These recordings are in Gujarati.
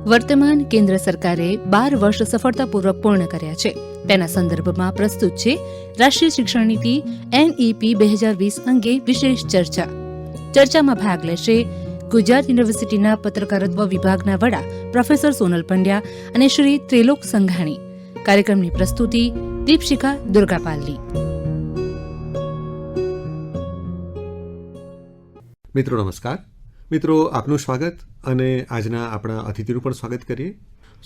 વર્તમાન કેન્દ્ર સરકારે 12 વર્ષ સફળતાપૂર્વક પૂર્ણ કર્યા છે. તેના સંદર્ભમાં પ્રસ્તુત છે રાષ્ટ્રીય શિક્ષણ નીતિ NEP 2020 અંગે વિશેષ ચર્ચા. ચર્ચામાં ભાગ લેશે ગુજરાત યુનિવર્સિટીના પત્રકારત્વ વિભાગના વડા પ્રોફેસર સોનલ પંડ્યા અને શ્રી ત્રિલોક સંઘાણી. કાર્યક્રમની પ્રસ્તુતિ દીપશિખા દુર્ગાપાલની. મિત્રો નમસ્કાર. મિત્રો આપનું સ્વાગત અને આજના આપણા અતિથિનું પણ સ્વાગત કરીએ.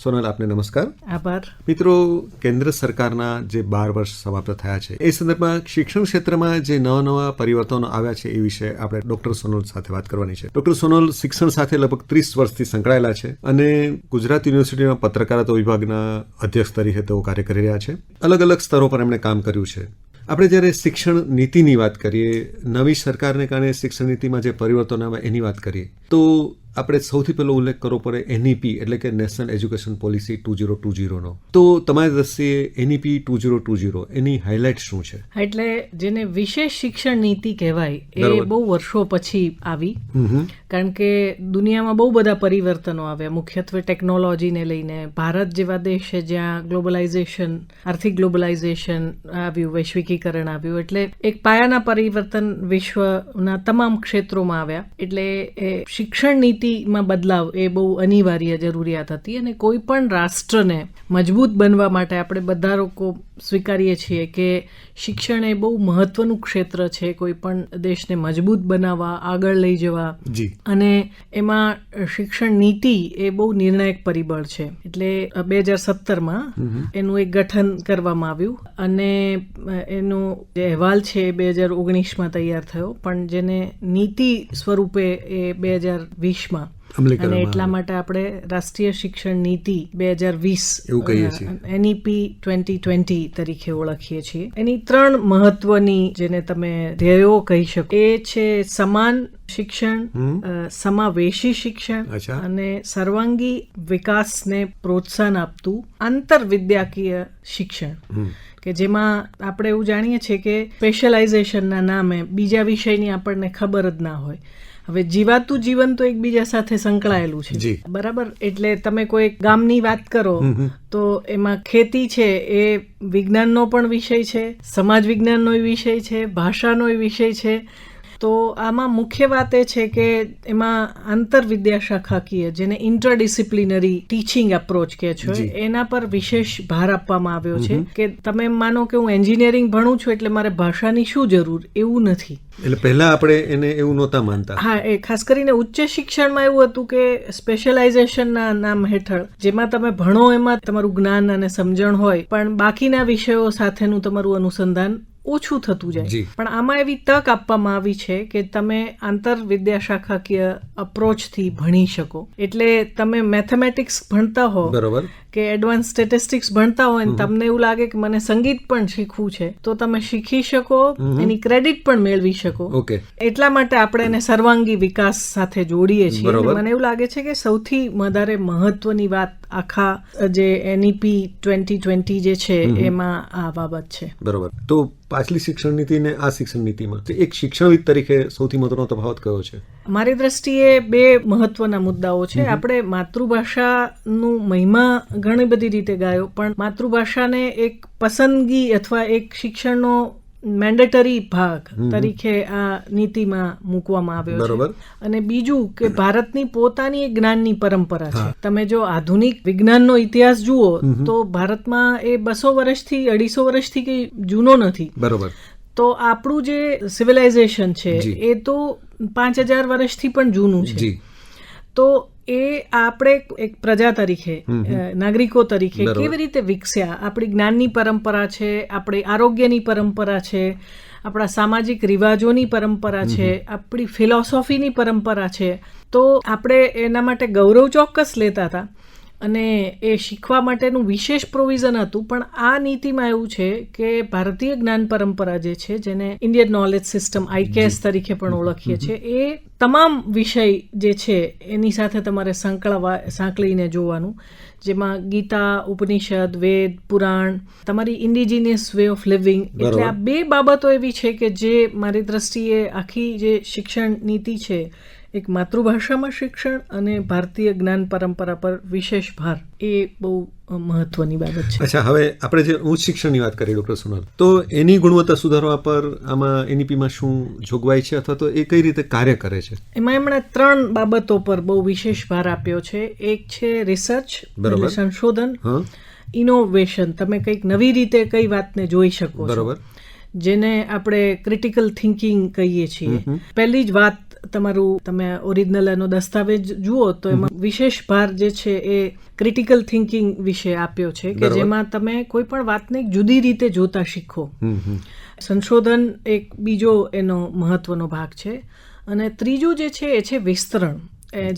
સોનલ, આપને નમસ્કાર. આભાર. મિત્રો, કેન્દ્ર સરકારના જે 12 વર્ષ સમાપ્ત થયા છે એ સંદર્ભમાં શિક્ષણ ક્ષેત્રમાં જે નવા પરિવર્તનો આવ્યા છે એ વિશે આપણે ડોક્ટર સોનલ સાથે વાત કરવાની છે. ડોક્ટર સોનલ શિક્ષણ સાથે લગભગ 30 વર્ષથી સંકળાયેલા છે અને ગુજરાત યુનિવર્સિટીના પત્રકારત્વ વિભાગના અધ્યક્ષ તરીકે તેઓ કાર્ય કરી રહ્યા છે. અલગ અલગ સ્તરો પર એમણે કામ કર્યું છે. આપણે જ્યારે શિક્ષણ નીતિની વાત કરીએ, નવી સરકારને કારણે શિક્ષણ નીતિમાં જે પરિવર્તન આવ્યા એની વાત કરીએ તો આપણે સૌથી પહેલો ઉલ્લેખ કરવો પડે NEP એટલે કે નેશનલ એજ્યુકેશન પોલિસી 2020નો. તો તમારી દ્રષ્ટિએ NEP 2020 એની હાઇલાઇટ શું છે? એટલે જેને વિશેષ શિક્ષણ નીતિ કહેવાય એ બહુ વર્ષો પછી આવી, કારણ કે દુનિયામાં બહુ બધા પરિવર્તનો આવ્યા, મુખ્યત્વે ટેકનોલોજીને લઈને. ભારત જેવા દેશ છે જ્યાં ગ્લોબલાઇઝેશન, આર્થિક ગ્લોબલાઇઝેશન આવ્યું, વૈશ્વિકીકરણ આવ્યું, એટલે એક પાયાના પરિવર્તન વિશ્વના તમામ ક્ષેત્રોમાં આવ્યા. એટલે શિક્ષણ નીતિમાં બદલાવ એ બહુ અનિવાર્ય જરૂરિયાત હતી અને કોઈ પણ રાષ્ટ્રને મજબૂત બનવા માટે આપણે બધા લોકો સ્વીકારીએ છીએ કે શિક્ષણ એ બહુ મહત્વનું ક્ષેત્ર છે કોઈ પણ દેશને મજબૂત બનાવવા, આગળ લઈ જવા. અને એમાં શિક્ષણ નીતિ એ બહુ નિર્ણાયક પરિબળ છે. એટલે 2017માં એનું એક ગઠન કરવામાં આવ્યું અને એનો જે અહેવાલ છે એ 2019માં તૈયાર થયો, પણ જેને નીતિ સ્વરૂપે એ 2020માં, અને એટલા માટે આપણે રાષ્ટ્રીય શિક્ષણ નીતિ 2020 NEP 2020 તરીકે ઓળખીએ છીએ. એની 3 મહત્વની, જેને તમે ધ્યેયો કહી શકો, એ છે સમાન શિક્ષણ, સમાવેશી શિક્ષણ અને સર્વાંગી વિકાસને પ્રોત્સાહન આપતું આંતરવિદ્યાકીય શિક્ષણ, કે જેમાં આપણે એવું જાણીએ છીએ કે સ્પેશિયલાઇઝેશનના નામે બીજા વિષયની આપણને ખબર જ ના હોય. હવે જીવાતું જીવન તો એકબીજા સાથે સંકળાયેલું છે, બરાબર? એટલે તમે કોઈ ગામની વાત કરો તો એમાં ખેતી છે એ વિજ્ઞાનનો પણ વિષય છે, સમાજ વિજ્ઞાનનો વિષય છે, ભાષાનો વિષય છે. તો આમાં મુખ્ય વાત એ છે કે એમાં આંતરવિદ્યા શાખાકીય, જેને ઇન્ટરડિસિપ્લિનરી ટીચિંગ એપ્રોચ કહે છે, એના પર વિશેષ ભાર આપવામાં આવ્યો છે. કે તમે માનો કે હું એન્જિનિયરિંગ ભણું છું એટલે મારે ભાષાની શું જરૂર, એવું નથી. એટલે પહેલા આપણે એને એવું નહોતા માનતા. હા, એ ખાસ કરીને ઉચ્ચ શિક્ષણમાં એવું હતું કે સ્પેશિયલાઇઝેશનના નામ હેઠળ જેમાં તમે ભણો એમાં તમારું જ્ઞાન અને સમજણ હોય, પણ બાકીના વિષયો સાથેનું તમારું અનુસંધાન ઓછું થતું જાય. પણ આમાં એવી તક આપવામાં આવી છે કે તમે આંતર વિદ્યા શાખાકીય અપ્રોચથી ભણી શકો. એટલે તમે મેથેમેટિક્સ ભણતા હો, બરોબર, કે એડવાન્સ સ્ટેટિસ્ટિક્સ ભણતા હોય ને તમને એવું લાગે કે મને સંગીત પણ શીખવું છે, તો તમે શીખી શકો, એની ક્રેડિટ પણ મેળવી શકો. એટલા માટે આપણે એને સર્વાંગી વિકાસ સાથે જોડીએ છીએ. મને એવું લાગે છે કે સૌથી વધારે મહત્વની વાત આખા જે NEP 2020 જે છે એમાં આ બાબત છે. બરોબર. તો પાછલી શિક્ષણ નીતિ ને આ શિક્ષણ નીતિમાં એક શિક્ષણવિદ તરીકે સૌથી મહત્વનો તફાવત કયો છે? મારી દ્રષ્ટિએ 2 મહત્વના મુદ્દાઓ છે. આપણે માતૃભાષાનું મહિમા ઘણી બધી રીતે ગાયો, પણ માતૃભાષાને એક પસંદગી અથવા એક શિક્ષણનો મેન્ડેટરી ભાગ તરીકે આ નીતિમાં મૂકવામાં આવ્યો છે. અને બીજું કે ભારતની પોતાની એક જ્ઞાનની પરંપરા છે. તમે જો આધુનિક વિજ્ઞાનનો ઇતિહાસ જુઓ તો ભારતમાં એ 200 વર્ષથી 250 વર્ષથી કઈ જૂનો નથી. બરોબર. તો આપણું જે સિવિલાઇઝેશન છે એ તો 5000 વર્ષથી પણ જૂનું છે. તો એ આપણે એક પ્રજા તરીકે, નાગરિકો તરીકે કેવી રીતે વિકસ્યા, આપણી જ્ઞાનની પરંપરા છે, આપણી આરોગ્યની પરંપરા છે, આપણા સામાજિક રિવાજોની પરંપરા છે, આપણી ફિલોસોફીની પરંપરા છે. તો આપણે એના માટે ગૌરવ ચોક્કસ લેતા હતા અને એ શીખવા માટેનું વિશેષ પ્રોવિઝન હતું. પણ આ નીતિમાં એવું છે કે ભારતીય જ્ઞાન પરંપરા જે છે, જેને ઇન્ડિયન નોલેજ સિસ્ટમ IKS તરીકે પણ ઓળખીએ છીએ, એ તમામ વિષય જે છે એની સાથે તમારે સાંકળીને જોવાનું, જેમાં ગીતા, ઉપનિષદ, વેદ, પુરાણ, તમારી ઇન્ડિજિનિયસ વે ઓફ લિવિંગ. એટલે આ 2 બાબતો એવી છે કે જે મારી દ્રષ્ટિએ આખી જે શિક્ષણ નીતિ છે, એક માતૃભાષામાં શિક્ષણ અને ભારતીય જ્ઞાન પરંપરા પર વિશેષ ભાર, એ બહુ મહત્વની બાબત છે. અચ્છા, હવે આપણે જે ઉચ્ચ શિક્ષણની વાત કરીએ ડોક્ટર સોનલ, તો એની ગુણવત્તા સુધારવા પર આમાં એનઈપીમાં શું જોગવાઈ છે, અથવા તો એ કઈ રીતે કાર્ય કરે છે? એમાં એમણે 3 બાબતો પર બહુ વિશેષ ભાર આપ્યો છે. એક છે રિસર્ચ, એટલે સંશોધન, ઇનોવેશન, તમે કંઈક નવી રીતે કઈ વાતને જોઈ શકો છો, જેને આપણે ક્રિટિકલ થિંકિંગ કહીએ છીએ. પહેલી જ વાત, તમે ઓરિજિનલ એનો દસ્તાવેજ જુઓ તો એમાં વિશેષ ભાર જે છે એ ક્રિટિકલ થિંકિંગ વિશે આપ્યો છે, કે જેમાં તમે કોઈ પણ વાતને જુદી રીતે જોતા શીખો. સંશોધન એક બીજો એનો મહત્વનો ભાગ છે. અને ત્રીજું જે છે એ છે વિસ્તરણ,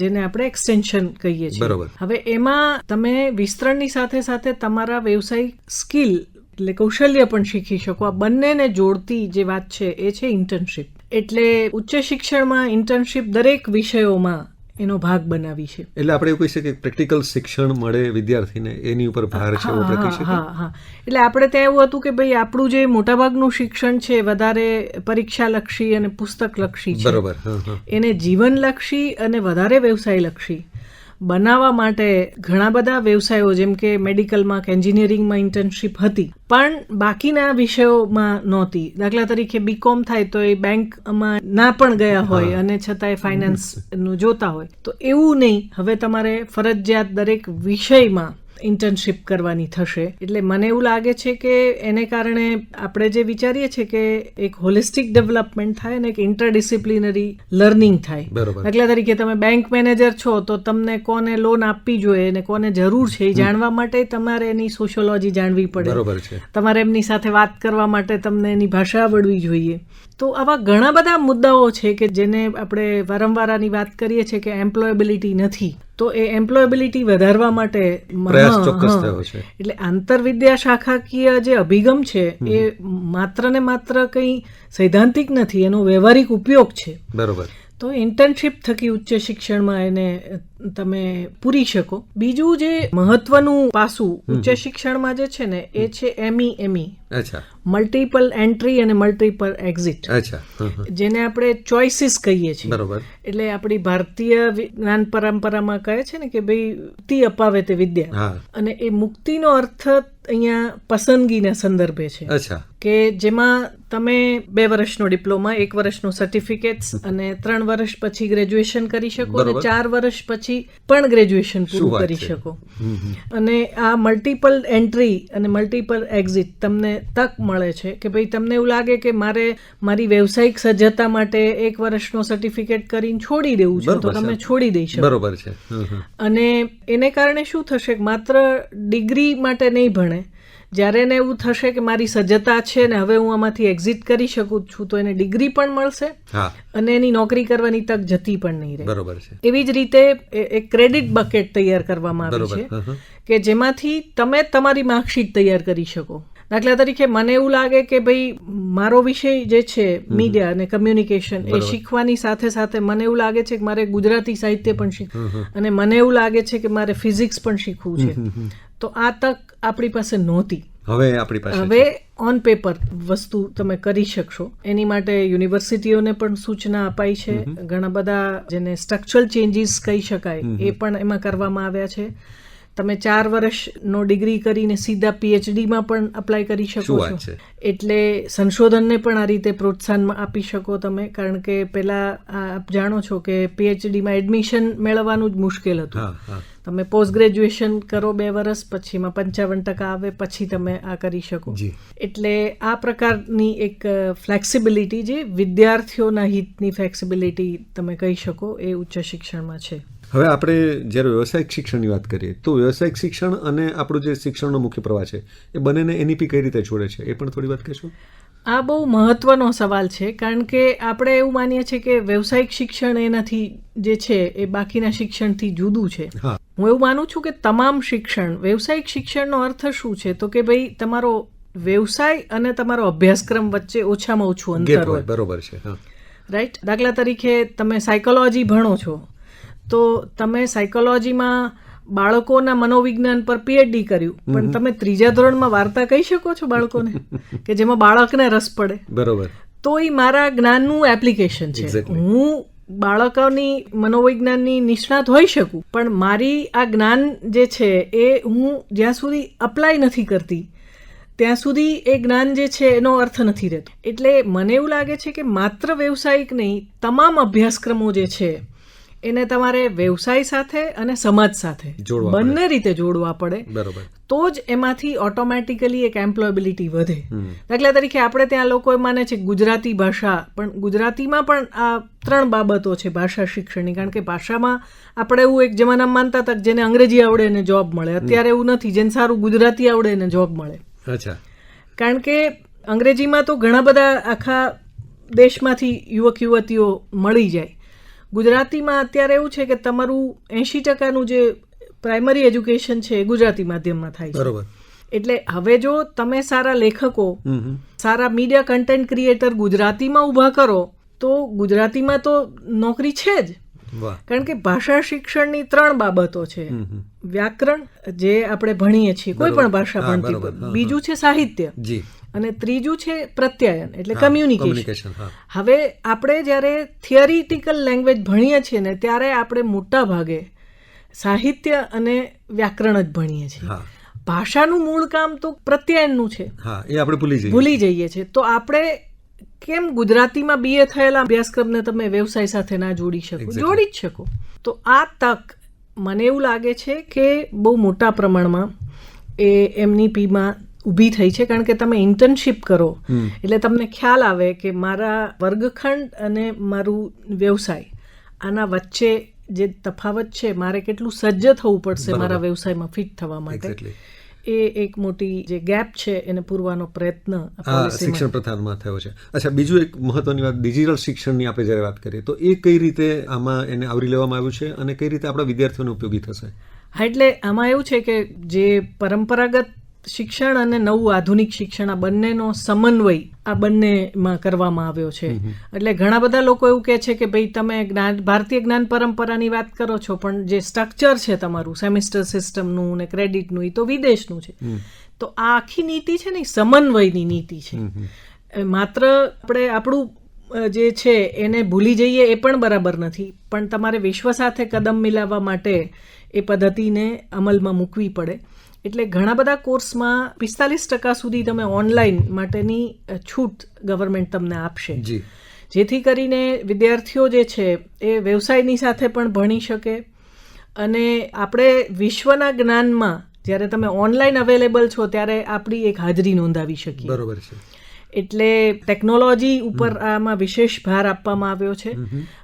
જેને આપણે એક્સટેન્શન કહીએ છીએ. હવે એમાં તમે વિસ્તરણની સાથે સાથે તમારા વ્યવસાયિક સ્કિલ એટલે કૌશલ્ય પણ શીખી શકો. આ બંનેને જોડતી જે વાત છે એ છે ઇન્ટર્નશીપ. એટલે ઉચ્ચ શિક્ષણમાં ઇન્ટર્નશીપ દરેક વિષયોમાં એનો ભાગ બનાવી છે. એટલે આપણે એવું કહી શકીએ કે પ્રેક્ટિકલ શિક્ષણ મળે વિદ્યાર્થીને, એની ઉપર ભાર છે, એવું આપણે કહી શકીએ. હા, એટલે આપણે ત્યાં એવું હતું કે ભાઈ આપણું જે મોટાભાગનું શિક્ષણ છે વધારે પરીક્ષાલક્ષી અને પુસ્તકલક્ષી છે. બરોબર. એને જીવનલક્ષી અને વધારે વ્યવસાયલક્ષી બનાવવા માટે ઘણા બધા વ્યવસાયો, જેમ કે મેડિકલમાં કે એન્જિનિયરિંગમાં ઇન્ટર્નશીપ હતી, પણ બાકીના વિષયોમાં નહોતી. દાખલા તરીકે બીકોમ થાય તો એ બેંકમાં ના પણ ગયા હોય અને છતાંય ફાઇનાન્સનું જોતા હોય, તો એવું નહીં. હવે તમારે ફરજિયાત દરેક વિષયમાં ઇન્ટર્નશીપ કરવાની થશે. એટલે મને એવું લાગે છે કે એને કારણે આપણે જે વિચારીએ છીએ કે એક હોલિસ્ટિક ડેવલપમેન્ટ થાય અને એક ઇન્ટરડિસિપ્લિનરી લર્નિંગ થાય. દાખલા તરીકે તમે બેંક મેનેજર છો તો તમને કોને લોન આપવી જોઈએ અને કોને જરૂર છે એ જાણવા માટે તમારે એની સોશિયોલોજી જાણવી પડે. તમારે એમની સાથે વાત કરવા માટે તમને એની ભાષા આવડવી જોઈએ. તો આવા ઘણા બધા મુદ્દાઓ છે કે જેને આપણે વારંવાર આની વાત કરીએ છીએ કે એમ્પ્લોયેબિલિટી નથી, તો એ એમ્પ્લોયેબિલિટી વધારવા માટે પ્રયાસ ચોક્કસ થયો છે. એટલે આંતરવિદ્યા શાખાકીય જે અભિગમ છે એ માત્ર ને માત્ર કંઈ સૈદ્ધાંતિક નથી, એનો વ્યવહારિક ઉપયોગ છે. બરોબર. તો ઇન્ટર્નશીપ થકી ઉચ્ચ શિક્ષણમાં એને તમે પૂરી શકો. બીજું જે મહત્વનું પાસું ઉચ્ચ શિક્ષણમાં જે છે ને એ છે એમઈ, મલ્ટિપલ એન્ટ્રી અને મલ્ટિપલ એક્ઝિટ, જેને આપણે ચોઇસીસ કહીએ છીએ. એટલે આપણી ભારતીય જ્ઞાન પરંપરામાં કહે છે ને કે ભાઈ મુક્તિ અપાવે તે વિદ્યા, અને એ મુક્તિનો અર્થ અહીંયા પસંદગીના સંદર્ભે છે, કે જેમાં તમે 2 વર્ષનો ડિપ્લોમા, 1 વર્ષનો સર્ટિફિકેટ્સ અને 3 વર્ષ પછી ગ્રેજ્યુએશન કરી શકો, અને 4 વર્ષ પછી પણ ગ્રેજ્યુએશન પૂરું કરી શકો. અને આ મલ્ટિપલ એન્ટ્રી અને મલ્ટિપલ એક્ઝિટ તમને તક મળે છે કે ભાઈ તમને એવું લાગે કે મારે મારી વ્યવસાયિક સજ્જતા માટે 1 વર્ષનો સર્ટિફિકેટ કરીને છોડી દેવું છે, તો તમે છોડી દઈ શકો. બરોબર છે. અને એને કારણે શું થશે કે માત્ર ડિગ્રી માટે નહીં ભણે, જ્યારે એને એવું થશે કે મારી સજ્જતા છે ને હવે હું આમાંથી એક્ઝિટ કરી શકું છું, તો એને ડિગ્રી પણ મળશે અને એની નોકરી કરવાની તક જતી પણ નહીં રહે. બરોબર છે. એવી જ રીતે એક ક્રેડિટ બકેટ તૈયાર કરવામાં આવી છે કે જેમાંથી તમે તમારી માર્કશીટ તૈયાર કરી શકો. દાખલા તરીકે મને એવું લાગે કે ભાઈ મારો વિષય જે છે મીડિયા અને કમ્યુનિકેશન, એ શીખવાની સાથે સાથે મને એવું લાગે છે કે મારે ગુજરાતી સાહિત્ય પણ શીખવું, અને મને એવું લાગે છે કે મારે ફિઝિક્સ પણ શીખવું છે. તો આ તક આપણી પાસે નહોતી. હવે ઓન પેપર વસ્તુ તમે કરી શકશો. એની માટે યુનિવર્સિટીઓને પણ સૂચના અપાઈ છે. ઘણા બધા જેને સ્ટ્રક્ચરલ ચેન્જીસ કહી શકાય એ પણ એમાં કરવામાં આવ્યા છે. તમે 4 વર્ષનો ડિગ્રી કરીને સીધા પીએચડીમાં પણ અપ્લાય કરી શકો છો. એટલે સંશોધનને પણ આ રીતે પ્રોત્સાહન આપી શકો તમે, કારણ કે પેલા આપ જાણો છો કે પીએચડીમાં એડમિશન મેળવવાનું જ મુશ્કેલ હતું. તમે પોસ્ટ ગ્રેજ્યુએશન કરો 2 વર્ષ, પછી એમાં 55% આવે, પછી તમે આ કરી શકો. એટલે આ પ્રકારની એક ફ્લેક્સિબિલિટી, જે વિદ્યાર્થીઓના હિતની ફ્લેક્સિબિલિટી તમે કહી શકો, એ ઉચ્ચ શિક્ષણમાં છે. હવે આપણે જ્યારે વ્યવસાયિક શિક્ષણની વાત કરીએ તો વ્યવસાયિક શિક્ષણ અને આપણું જે શિક્ષણનો મુખ્ય પ્રવાહ છે એ બંનેને એનઈપી કઈ રીતે જોડે છે, એ પણ થોડી વાત કહેશો? આ બહુ મહત્વનો સવાલ છે, કારણ કે આપણે એવું માનીએ છીએ કે વ્યવસાયિક શિક્ષણ એનાથી જે છે એ બાકીના શિક્ષણથી જુદું છે. હું એવું માનું છું કે તમામ શિક્ષણ, વ્યવસાયિક શિક્ષણનો અર્થ શું છે, તો કે ભાઈ તમારો વ્યવસાય અને તમારો અભ્યાસક્રમ વચ્ચે ઓછામાં ઓછું અંતર હોય. બરોબર છે. રાઈટ. દાખલા તરીકે તમે સાયકોલોજી ભણો છો તો તમે સાયકોલોજીમાં બાળકોના મનોવિજ્ઞાન પર પીએચડી કર્યું, પણ તમે 3જા ધોરણમાં વાર્તા કહી શકો છો બાળકોને કે જેમાં બાળકને રસ પડે? બરોબર. તો એ મારા જ્ઞાનનું એપ્લિકેશન છે. હું બાળકોની મનોવિજ્ઞાનની નિષ્ણાત હોઈ શકું, પણ મારી આ જ્ઞાન જે છે એ હું જ્યાં સુધી અપ્લાય નથી કરતી ત્યાં સુધી એ જ્ઞાન જે છે એનો અર્થ નથી રહેતો. એટલે મને એવું લાગે છે કે માત્ર વ્યવસાયિક નહીં, તમામ અભ્યાસક્રમો જે છે એને તમારે વ્યવસાય સાથે અને સમાજ સાથે બંને રીતે જોડવા પડે. બરોબર. તો જ એમાંથી ઓટોમેટિકલી એક એમ્પ્લોયેબિલિટી વધે. દાખલા તરીકે આપણે ત્યાં લોકો માને છે ગુજરાતી ભાષા, પણ ગુજરાતીમાં પણ આ 3 બાબતો છે ભાષા શિક્ષણની. કારણ કે ભાષામાં આપણે એવું એક જમાનામાં માનતા હતા કે જેને અંગ્રેજી આવડે એને જોબ મળે. અત્યારે એવું નથી, જેને સારું ગુજરાતી આવડે એને જોબ મળે. અચ્છા. કારણ કે અંગ્રેજીમાં તો ઘણા બધા આખા દેશમાંથી યુવક યુવતીઓ મળી જાય. ગુજરાતીમાં અત્યારે એવું છે કે તમારું 80% જે પ્રાઇમરી એજ્યુકેશન છે એ ગુજરાતી માધ્યમમાં થાય છે. બરોબર. એટલે હવે જો તમે સારા લેખકો, સારા મીડિયા કન્ટેન્ટ ક્રિએટર ગુજરાતીમાં ઊભા કરો તો ગુજરાતીમાં તો નોકરી છે જ. કારણ કે ભાષા શિક્ષણની 3 બાબતો છે. વ્યાકરણ જે આપણે ભણીએ છીએ કોઈ પણ ભાષા ભણતી, બીજું છે સાહિત્ય, અને ત્રીજું છે પ્રત્યાયન એટલે કમ્યુનિકેશન. હવે આપણે જ્યારે થિયરિટિકલ લેંગ્વેજ ભણીએ છીએ ને ત્યારે આપણે મોટા ભાગે સાહિત્ય અને વ્યાકરણ જ ભણીએ છીએ. ભાષાનું મૂળ કામ તો પ્રત્યાયનનું છે, એ આપણે ભૂલી જઈએ છીએ. તો આપણે કેમ ગુજરાતીમાં BA થયેલા અભ્યાસક્રમને તમે વ્યવસાય સાથે ના જોડી શકો? જોડી જ શકો. તો આ તક મને એવું લાગે છે કે બહુ મોટા પ્રમાણમાં એ NEPમાં ઊભી થઈ છે. કારણ કે તમે ઇન્ટર્નશીપ કરો એટલે તમને ખ્યાલ આવે કે મારા વર્ગખંડ અને મારું વ્યવસાય આના વચ્ચે જે તફાવત છે, મારે કેટલું સજ્જ થવું પડશે મારા વ્યવસાયમાં ફિટ થવા માટે. એ એક મોટી જે ગેપ છે એને પૂરવાનો પ્રયત્ન શિક્ષણ પ્રથામાં થયો છે. અચ્છા, બીજું એક મહત્વની વાત, ડિજિટલ શિક્ષણની આપણે જ્યારે વાત કરીએ તો એ કઈ રીતે આમાં એને આવરી લેવામાં આવ્યું છે અને કઈ રીતે આપણા વિદ્યાર્થીઓને ઉપયોગી થશે? હા, એટલે આમાં એવું છે કે જે પરંપરાગત શિક્ષણ અને નવું આધુનિક શિક્ષણ આ બંનેનો સમન્વય આ બંનેમાં કરવામાં આવ્યો છે. એટલે ઘણા બધા લોકો એવું કહે છે કે ભાઈ તમે ભારતીય જ્ઞાન પરંપરાની વાત કરો છો, પણ જે સ્ટ્રક્ચર છે તમારું સેમેસ્ટર સિસ્ટમનું ને ક્રેડિટનું, એ તો વિદેશનું છે. તો આ આખી નીતિ છે ને સમન્વયની નીતિ છે. માત્ર આપણે આપણું જે છે એને ભૂલી જઈએ એ પણ બરાબર નથી, પણ તમારે વિશ્વ સાથે કદમ મિલાવવા માટે એ પદ્ધતિને અમલમાં મૂકવી પડે. એટલે ઘણા બધા કોર્સમાં 45% સુધી તમે ઓનલાઈન માટેની છૂટ ગવર્મેન્ટ તમને આપશે, જેથી કરીને વિદ્યાર્થીઓ જે છે એ વ્યવસાયની સાથે પણ ભણી શકે. અને આપણે વિશ્વના જ્ઞાનમાં જ્યારે તમે ઓનલાઈન અવેલેબલ છો ત્યારે આપણી એક હાજરી નોંધાવી શકીએ. બરોબર છે. એટલે ટેકનોલોજી ઉપર આમાં વિશેષ ભાર આપવામાં આવ્યો છે.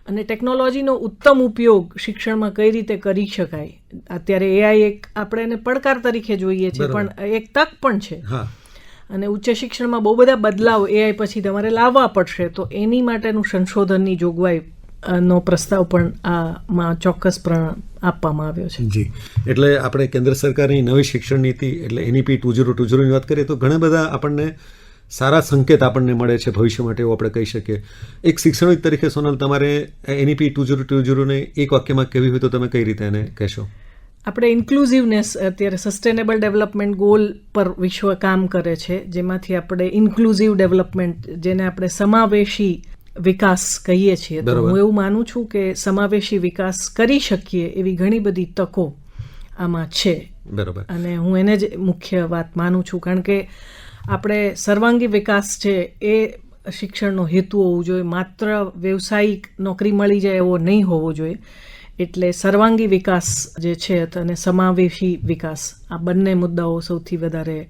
અને ટેકનોલોજીનો ઉત્તમ ઉપયોગ શિક્ષણમાં કઈ રીતે કરી શકાય. અત્યારે AI એક આપણે એને પડકાર તરીકે જોઈએ છે, પણ એક તક પણ છે. અને ઉચ્ચ શિક્ષણમાં બહુ બધા બદલાવ AI પછી તમારે લાવવા પડશે, તો એની માટેનું સંશોધનની જોગવાઈ નો પ્રસ્તાવ પણ આમાં ચોક્કસ આપવામાં આવ્યો છે. જી, એટલે આપણે કેન્દ્ર સરકારની નવી શિક્ષણ નીતિ એટલે NEP 2020ની વાત કરીએ તો ઘણા બધા આપણને સારા સંકેત આપણને મળે છે ભવિષ્ય માટે, એવું આપણે કહી શકીએ. એક શિક્ષણવિદ તરીકે સોનલ, તમારે NEP 2020ને એક વાક્યમાં કહેવી હોય તો તમે કઈ રીતે એને કહેશો? આપણે ઇન્ક્લુઝિવનેસ, અત્યારે સસ્ટેનેબલ ડેવલપમેન્ટ ગોલ પર વિશ્વ કામ કરે છે, જેમાંથી આપણે ઇન્ક્લુઝિવ ડેવલપમેન્ટ, જેને આપણે સમાવેશી વિકાસ કહીએ છીએ. તો હું એવું માનું છું કે સમાવેશી વિકાસ કરી શકીએ એવી ઘણી બધી તકો આમાં છે. બરાબર. અને હું એને જ મુખ્ય વાત માનું છું, કારણ કે આપણે સર્વાંગી વિકાસ છે એ શિક્ષણનો હેતુ હોવો જોઈએ. માત્ર વ્યવસાયિક નોકરી મળી જાય એવો નહીં હોવો જોઈએ. એટલે સર્વાંગી વિકાસ જે છે અને સમાવેશી વિકાસ, આ બંને મુદ્દાઓ સૌથી વધારે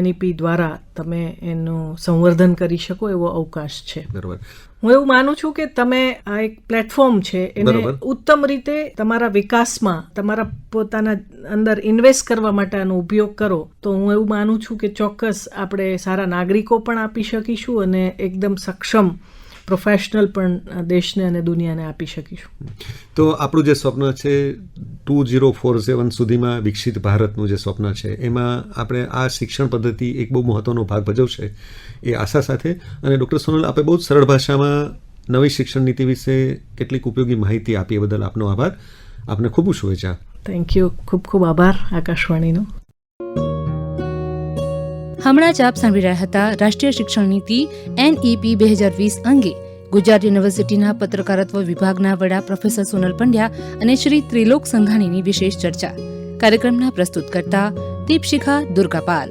NEP દ્વારા તમે એનું સંવર્ધન કરી શકો એવો અવકાશ છે. બરાબર. હું એવું માનું છું કે તમે આ એક પ્લેટફોર્મ છે એને ઉત્તમ રીતે તમારા વિકાસમાં, તમારા પોતાના અંદર ઇન્વેસ્ટ કરવા માટે આનો ઉપયોગ કરો, તો હું એવું માનું છું કે ચોક્કસ આપણે સારા નાગરિકો પણ આપી શકીશું અને એકદમ સક્ષમ પ્રોફેશનલ પણ દેશને અને દુનિયાને આપી શકીશું. તો આપણું જે સ્વપ્ન છે 2047 સુધીમાં વિકસિત ભારતનું જે સ્વપ્ન છે, એમાં આપણે આ શિક્ષણ પદ્ધતિ એક બહુ મહત્વનો ભાગ ભજવશે એ આશા સાથે. અને ડૉક્ટર સોનલ, આપણે બહુ જ સરળ ભાષામાં નવી શિક્ષણ નીતિ વિશે કેટલીક ઉપયોગી માહિતી આપી એ બદલ આપનો આભાર. આપને ખૂબ શુભેચ્છા. Thank you. ખૂબ ખૂબ આભાર આકાશવાણીનો. હમણાં જ આપ સાંભળી રહ્યા હતા રાષ્ટ્રીય શિક્ષણ નીતિ NEP 2020 અંગે ગુજરાત યુનિવર્સિટીના પત્રકારત્વ વિભાગના વડા પ્રોફેસર સોનલ પંડ્યા અને શ્રી ત્રિલોક સંઘાણીની વિશેષ ચર્ચા. કાર્યક્રમના પ્રસ્તુતકર્તા દીપશિખા દુર્ગાપાલ.